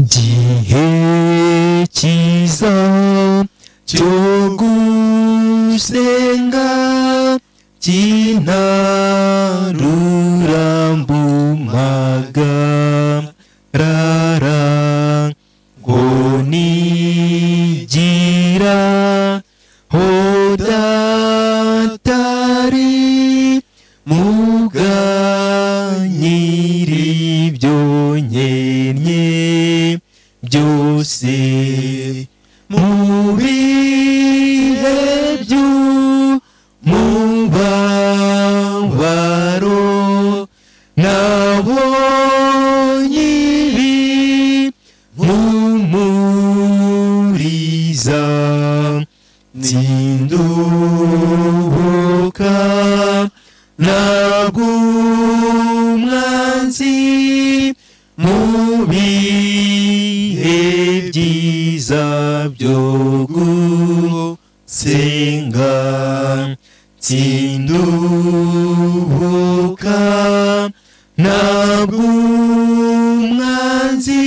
gihe cyiza cyo gusenga kintarurambumagarara ngo nigira hodatari muganyiri ibyo nkennye byose mu bihe by'umubabaro nabonye ibi mpumuriza nzinduka ntabwo umwanzi mu bihe byiza byo gusenga nzinduka ntabwo umwanzi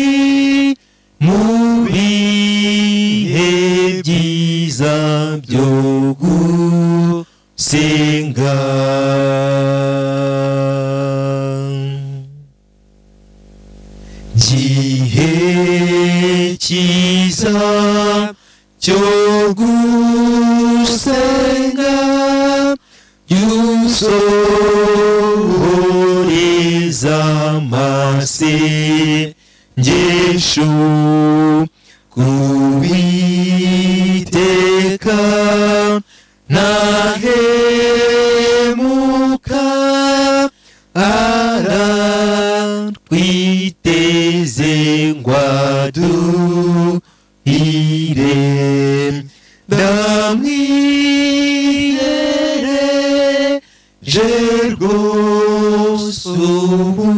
mu bihe byiza byo gusenga gihe cyiza cyo gusenga yusohoreza amasengesho kuwiteka nahemuka ararwiteze ngwaduhire ndamwihereje rwose ubu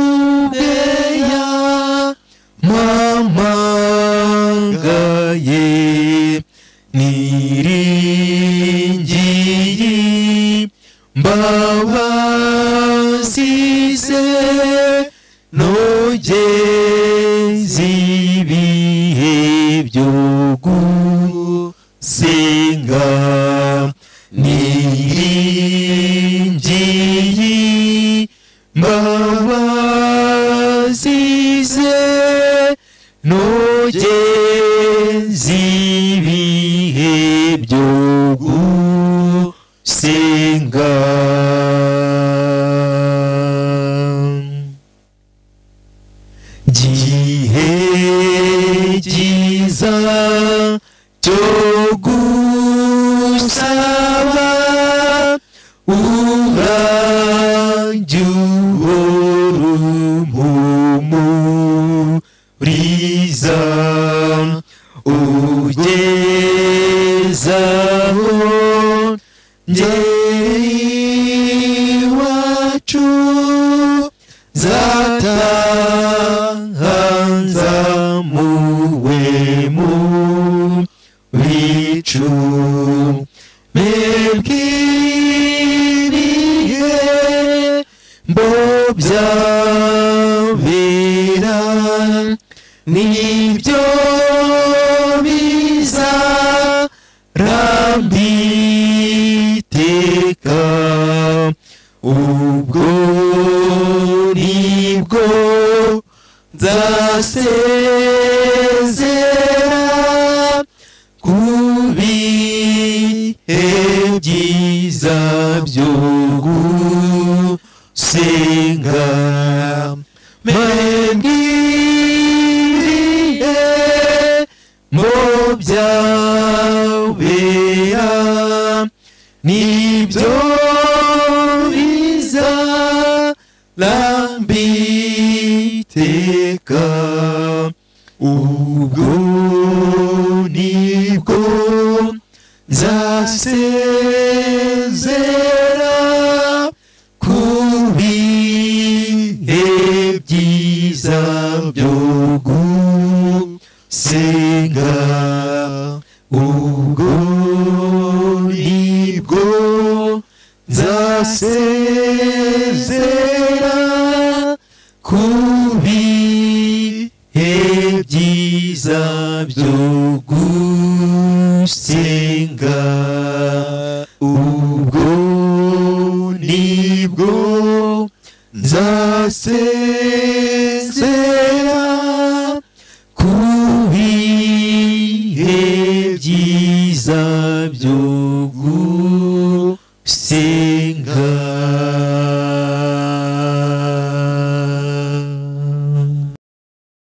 yukubeya mpamagaye niringiye mbabazize nogeze ibihe byo gusenga niringiye mbabazize nogeze ibihe byo gusenga gihe cyiza cyo gusaba urajya uhora umpumuriza ugezaho ngeri iwacu zataha nzamuwe mu bicu mbibwiriye mbobyabera nibyo bizarambiteka ubwo nibwo nzasezera ku bihe byiza byo gusenga mbibwiriye mbobyabera nibyo bizarambiteka ubwo nibwo nzasezera ku bihe byiza byo gusenga ubwo nibwo nzasezera ku bihe byiza byo gusenga, ubwo nibwo nzasezera ku bihe byiza byo gusenga.